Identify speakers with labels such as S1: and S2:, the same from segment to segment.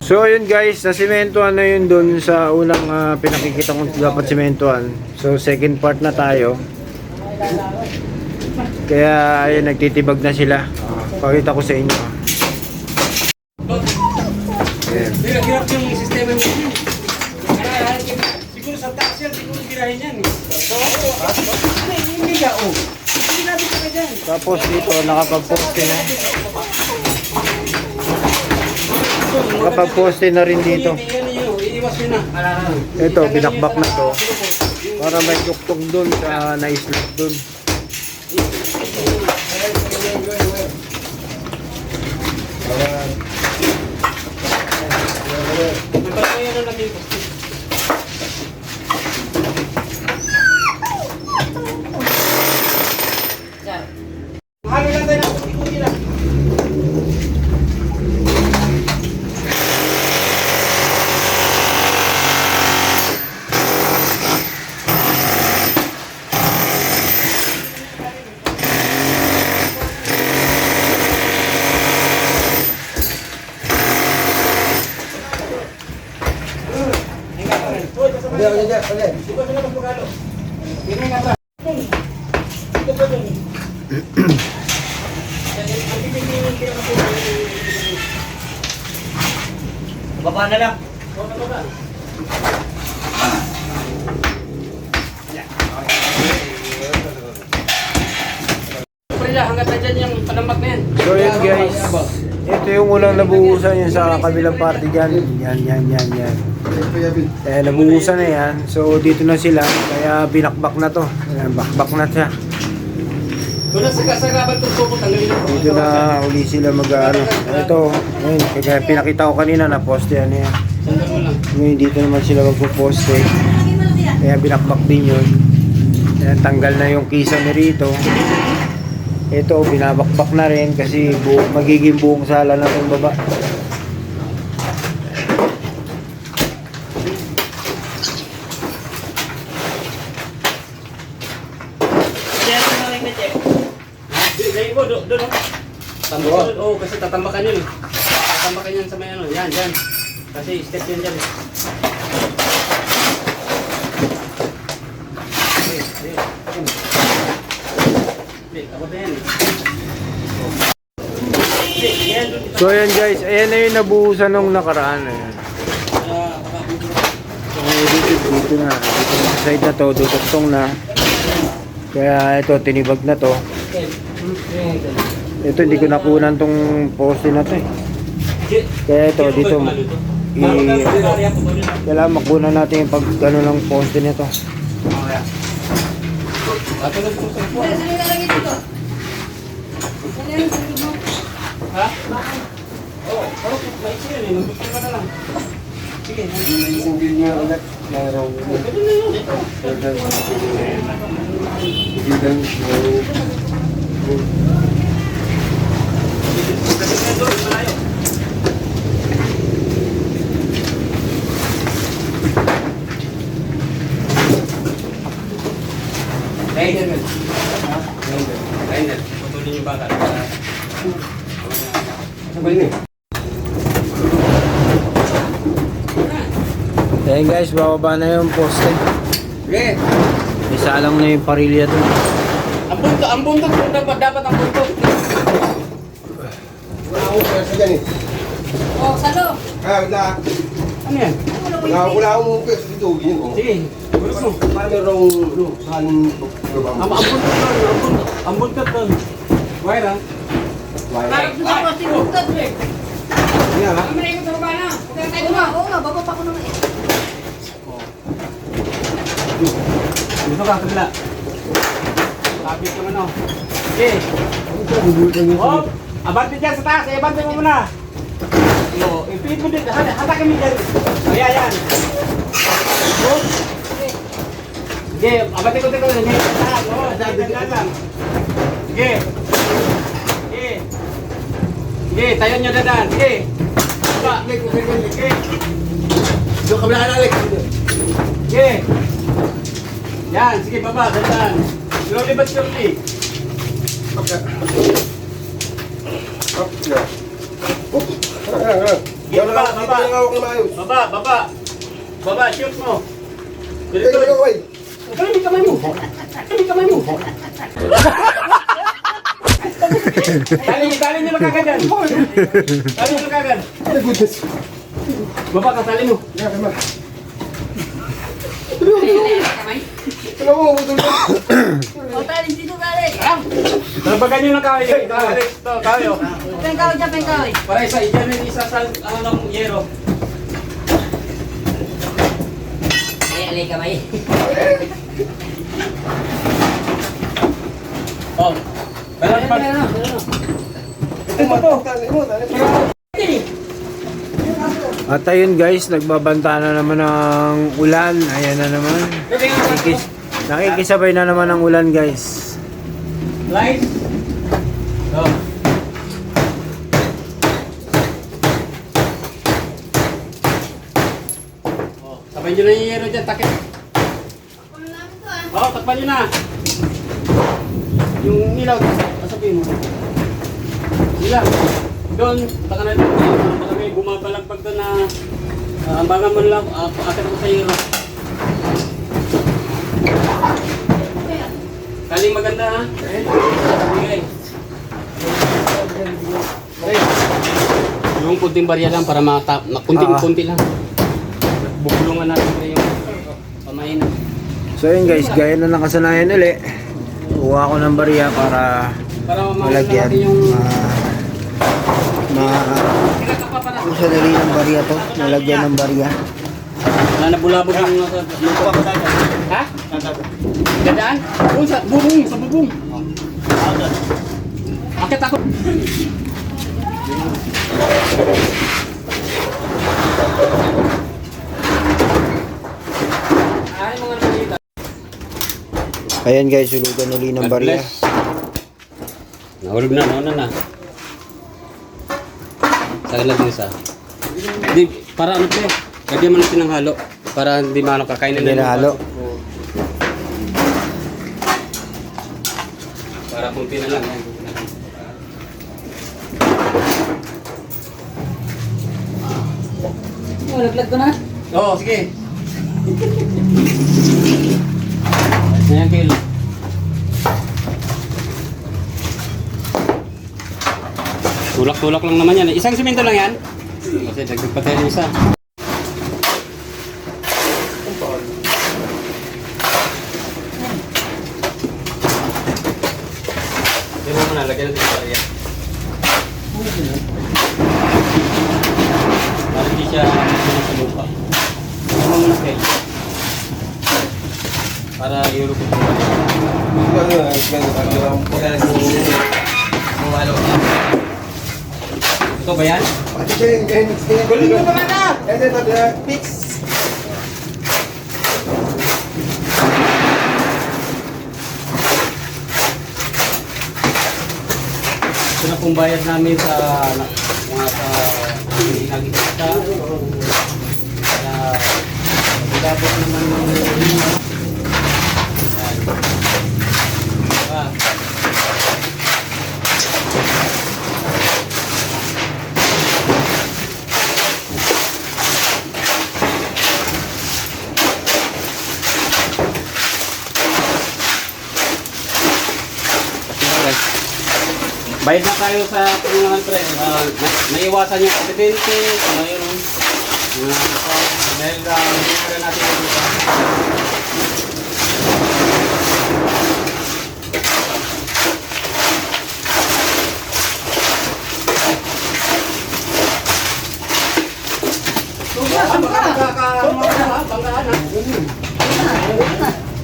S1: So yun guys, nasimentohan na yun dun sa unang pinakikita kong dapat simentohan. So second part na tayo. Kaya ayun, nagtitibag na sila. Pakita ko sa inyo. Ayan.
S2: Hirap yung sistema mo. Siguro sa tax yan, siguro girahin yan. Hindi ka, oh. Hindi natin ka dyan.
S1: Tapos dito, nakapag-poste na. Nakapag-poste na rin dito.
S2: Iiwas nyo na.
S1: Ito, binakbak na to. Para may tuktong dun sa naislap dun.
S2: Nagpapaya na natin. Mahalo lang tayo. Ikutin lang.
S3: Baba na lang.
S2: Hanggat na dyan yung panambak na yan.
S1: So yun guys, ito yung unang nabuhusan yun sa kabilang party dyan. Yan. Eh, nabuhusan na yan. So dito na sila, kaya binakbak na to. Ayan, bakbak na siya.
S2: Kung nasa kasagaban itong tubo, tanggalin ako.
S1: Dito na uli sila mag-ano. Ito, ayun, kaya pinakita ko kanina na poste yan yan.
S2: Sandal mo lang.
S1: Ngayon dito naman sila magpo-poste. Kaya binakbak din yun. Kaya tanggal na yung kisa ni rito. Ito, binabakbak na rin kasi magiging buong sala na itong baba.
S2: Dahil mo, doon. Tambakan. Oo, kasi tatambakan yun. Tatambakan yan sa may ano. Yan, dyan. Kasi step yun dyan.
S1: So ayan guys, ayan na yung nabuhusan nung nakaraan. Ayan. So dito na sa side na to, dutuktong na. Kaya ito, tinibag na to. Ito, hindi ko nakunan tong poste na to eh. Kaya ito, dito kailangan makunan natin yung pag gano'n ng poste nito.
S2: Ha? Oo, parang maiksi yun eh. Nagpapal ka na lang. Sige.
S1: Hindi niya ulit mayroong
S2: Ganun na yun. Ito. Grinder man. Grinder. Putulin yung bakal. Sabay na.
S1: Ayan guys, bababa na yung poste.
S2: Okay.
S1: Isa lang na yung parilya doon.
S2: Ang buntot. Dapat ang buntot.
S3: Wala akong pwersa dyan eh.
S4: Oh, salo.
S3: Wala.
S2: Ano yan?
S3: Wala akong pwersa dito. Yun oh.
S2: Sige. Gulis mo.
S3: Paano rong saan baba mo?
S2: Ang buntot doon. Ang buntot doon. Wire ha?
S4: Parang gusto ko si Bugtad eh.
S3: Yan ha?
S4: Kami na ikot sa baba na. Oo nga, baba pa ko naman eh.
S2: Dito ka, kabila. Kapit naman o. Okay. Oh, abante dyan sa taas. Abante mo muna. Yo, ipit mo din. Hatakin mo dyan. Ayan, yan. Sige, abante ko dito. Sige, dyan lang. Sige. Sige. Sige, tayo nyo dadan. Sige. Sige.
S3: Doon kabila ka na Alex.
S2: Sige. Yan, sige baba, dadan. Slowly but surely.
S3: Okay. Okay. Yan na Dito lang hawak na maayos.
S2: Baba, shoot mo.
S3: Ay, ikaw, ay.
S2: Kamay mo. Dali nyo lang kagad yan.
S3: Ay, goodness.
S2: Baba ka, tali mo.
S3: Yan, kama.
S4: Kamay.
S3: Tingnan mo, utol mo.
S4: O, tayo dito galing.
S2: Talabagan nyo ng kahoy. Kahoy.
S4: Pengkaw dyan, pengkaw.
S2: Para isa, dyan yung isa sa ng yero.
S4: Alay kamay.
S2: Oh. Meron pa.
S3: Ito, tali mo, tali mo.
S1: At ayun guys, nagbabanta na naman ng ulan. Ayan na naman. Nakikisabay na naman ng ulan guys.
S2: Light. Oh. Sabay nyo na yung yero dyan, takip. Oo, takpan nyo na. Yung ilaw, sasabihin mo. Ilaw. Doon, taka na doon. Baka may bumabalagbag doon na ambangan mo lang, akit ako sa yero. Kaling maganda ha? Okay. Yung kunting barya lang para kunting-kunti lang. Bubulungan natin na yung pamain.
S1: So yun guys, gaya na nakasanayan uli. Kuha ko ng barya para malagyan. Kung sa dali ng barya to, malagyan ng barya.
S2: Wala na bulabog yung lupa ko tayo. Ha? Dadaan? Oo, sa bubong, sa bubong. Akit ako. Ay, mga nakita.
S1: Ayan guys, sulugan uli ng barya.
S2: Nahulog na, nauna na. Sa ilag isa. Di, para ano pa eh. Lagyan mo natin ng halo. Para hindi maano kakainin
S1: Hindi na halo.
S2: Para kunti na lang. Yan.
S4: Laglag ko na.
S2: Oo, sige. Ayos na yan, Kil. Tulak-tulak lang naman yan. Isang simento lang yan. Kasi dagdag pa tayo ng isa. Hindi mo muna, lagyan natin yung barya. Para hindi siya masunod sa lupa. Hindi mo muna kayo. Para iulog yung barya. Ito ba yan?
S3: Galing mo naman na! Fix!
S2: Ito na pong bayad namin sa mga sa nagkikita. Kaya magdabot naman ng yan. Ah. Bayad na tayo sa tulungan pre. Naiwasan yung aksidente, mayroon. Dahil hindi pa rin natin yung lupa.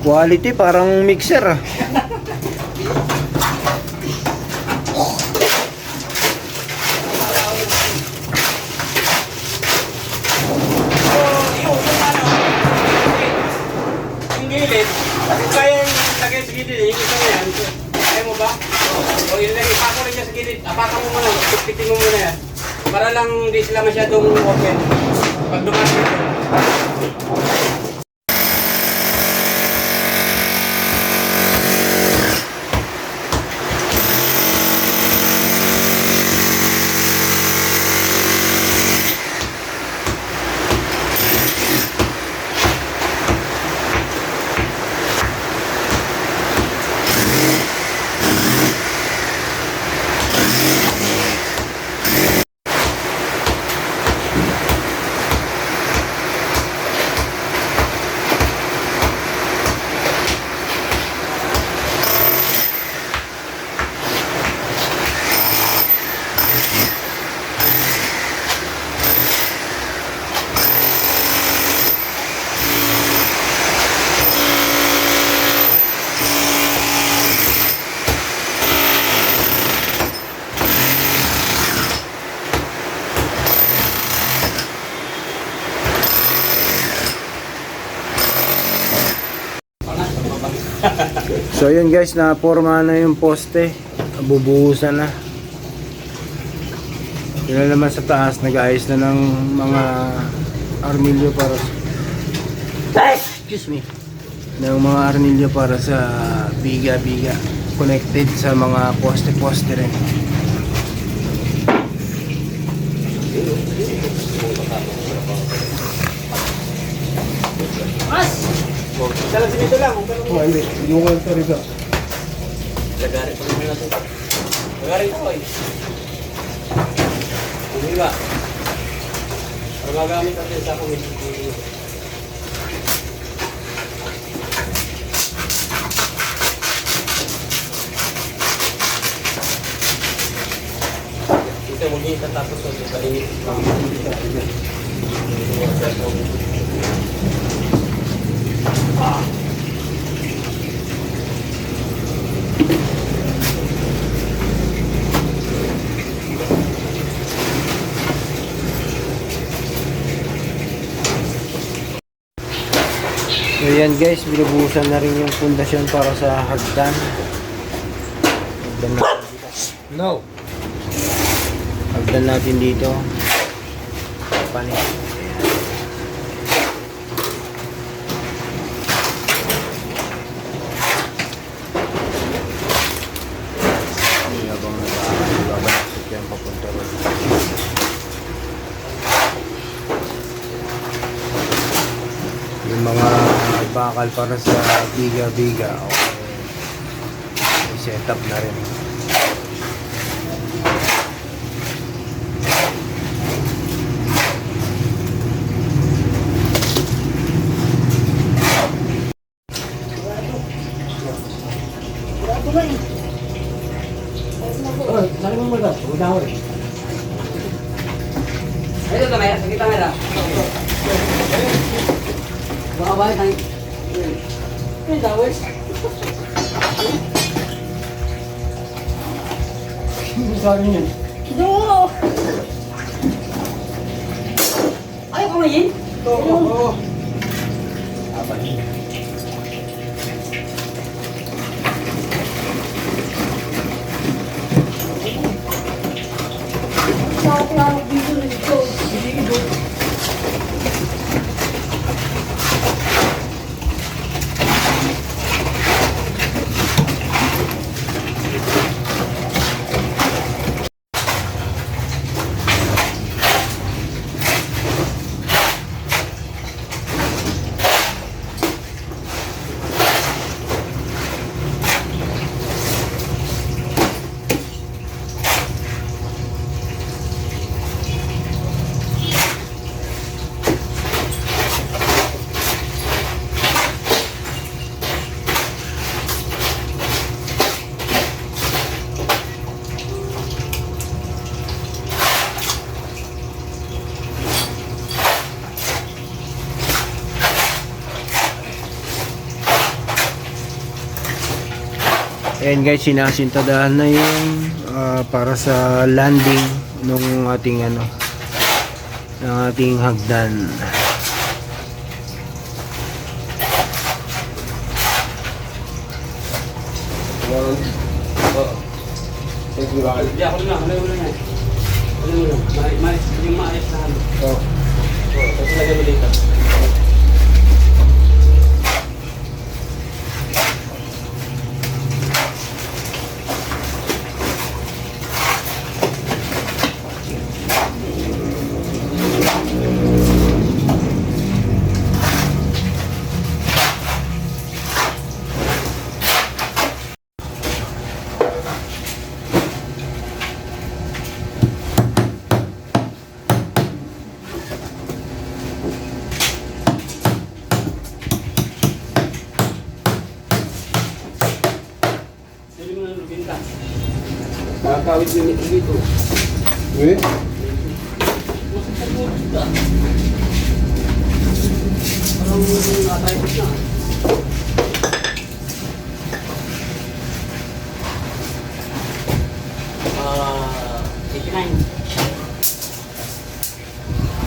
S1: Quality parang mixer ah.
S2: Yung gilid, kasi kaya yung lagay sa gilid, yung isa na yan. Kaya mo ba? O yun lang, ipako rin niya sa gilid. Apakan mo muna, pipitin mo muna yan. Para lang hindi sila masyadong open. Pag dumating ito.
S1: So yun guys, naporma na yung poste. Bubuhusan na. Yun naman sa taas, nag-ayos na ng mga armilyo para excuse me. Ng mga armilyo para sa biga-biga. Connected sa mga poste-poste rin.
S4: Mas!
S2: Isa lang simento lang.
S3: Oh, hindi. Yung ito rito.
S2: Lagarin ko naman natin. Lagarin ko eh. Hindi ba? Para magamit natin sa community. Ito mo din tatapos ko sa paligid.
S1: So yan guys, binubuhusan na rin yung pundasyon para sa hagdan. Hagdan natin dito.
S3: No.
S1: Hagdan natin dito. Panik. Hindi habang nagbabalakit yan papunta rin. Yung mga bakal para sa biga-biga, okay. I-set up na rin.
S2: Oh, saan mo ba? Udaw eh.
S4: Ito kamera, sige kamera. Baka ba tayo? Ay, dawes.
S2: Saan yun?
S4: Do! Ayaw ko ngayon?
S3: Oo.
S1: Ayan guys, sinasintadahan na yung para sa landing nung ating ng ating hagdan.
S2: Hindi ako na, halayo mo na yan. Halayo mo na. Yung maayos na halo.
S3: Oh.
S2: Tapos lagyan mo dito. Nakakawit yung ito dito.
S3: Wait.
S2: Parang nakatayos na. Ah, 89.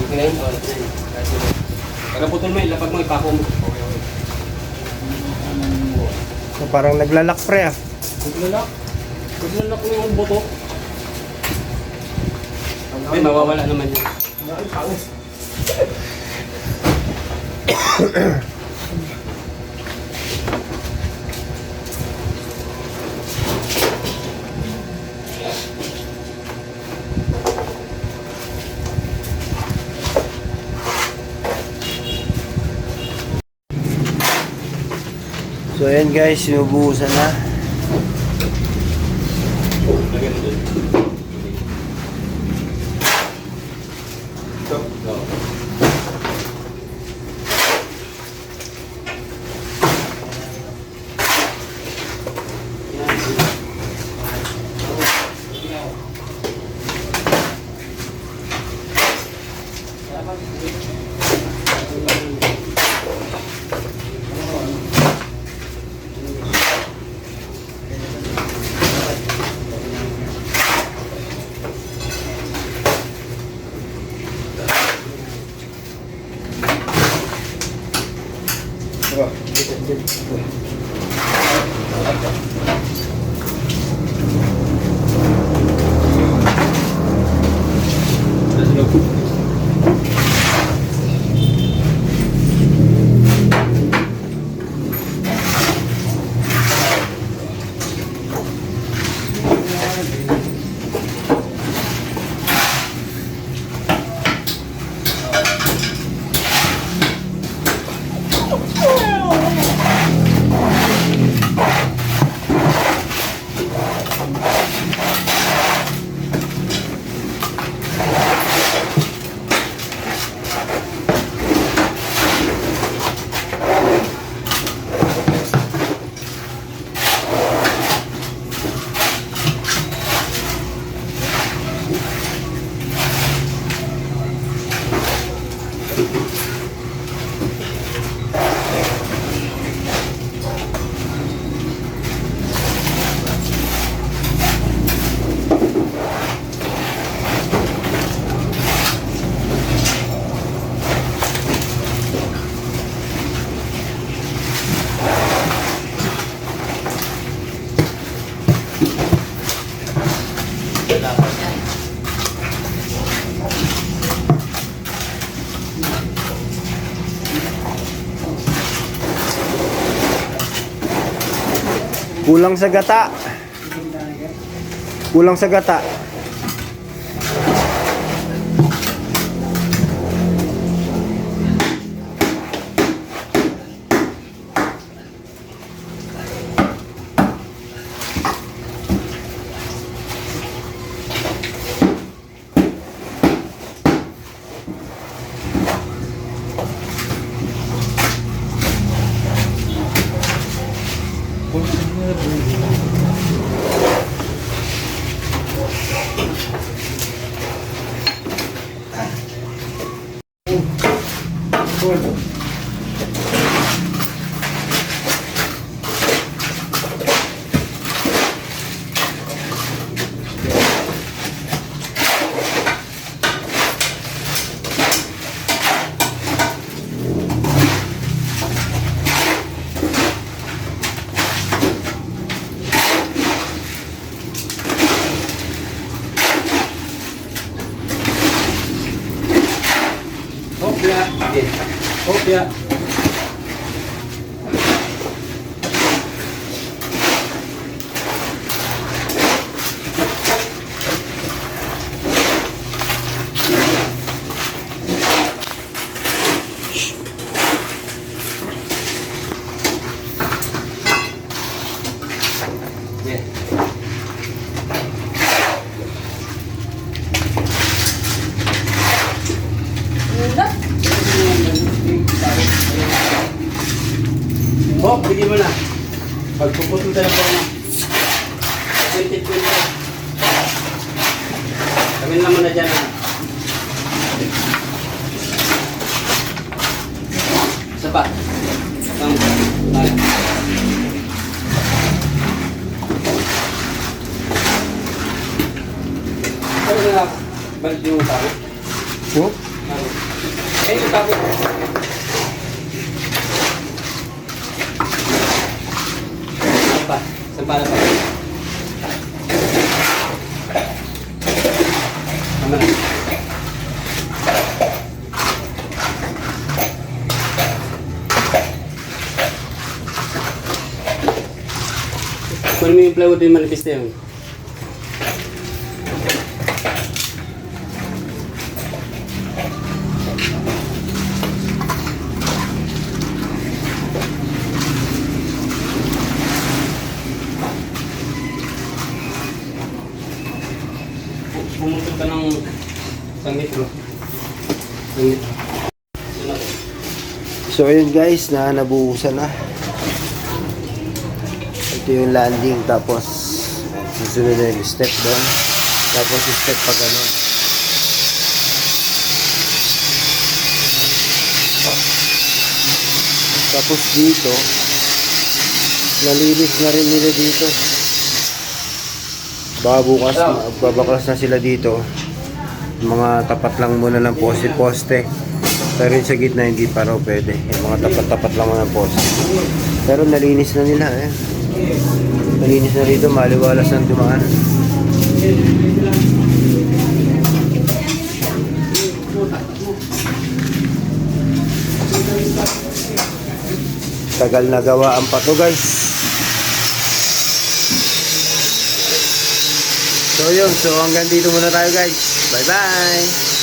S2: 89? Oh, 89. Pagka putol mo, ilapag mo, ipako mo. Okay, okay.
S1: Parang naglalak pre ah.
S2: Naglalak ko yung buto. Ay, mawawala naman yun.
S1: So ayan guys, sinubuhusan na.
S2: Lagyan mo dun.
S1: Kulang sa gata. Kulang sa gata.
S2: Kopya. Okay. Kopya. Yeah. Oh, bigyan mo na. Pagpuputol tayo po na. 20. Kamin lang muna dyan. Isa pa. Tayo. Ano na balik yung tayo?
S1: Oh,
S2: Eh, yung tayo. para pa. Tama na. Kunin mo yung plywood yung manipis na yun. Pumunta ka ng isang metro. Isang metro.
S1: So ayun guys, nabuhusan na. Ito yung landing, tapos susunod na yung step doon. Tapos step pa ganun. Tapos dito, nalinis na rin nila dito. Baka bukas, babaklas na sila dito. Mga tapat lang muna ng poste-poste. Pero yung sa gitna hindi pa raw pwede. Yung mga tapat-tapat lang muna ng poste. Pero nalinis na nila eh. Nalinis na rito, maliwalas ng dumaan. Tagal na gawaan pa to guys. So yun, so hanggang dito muna tayo guys. Bye bye!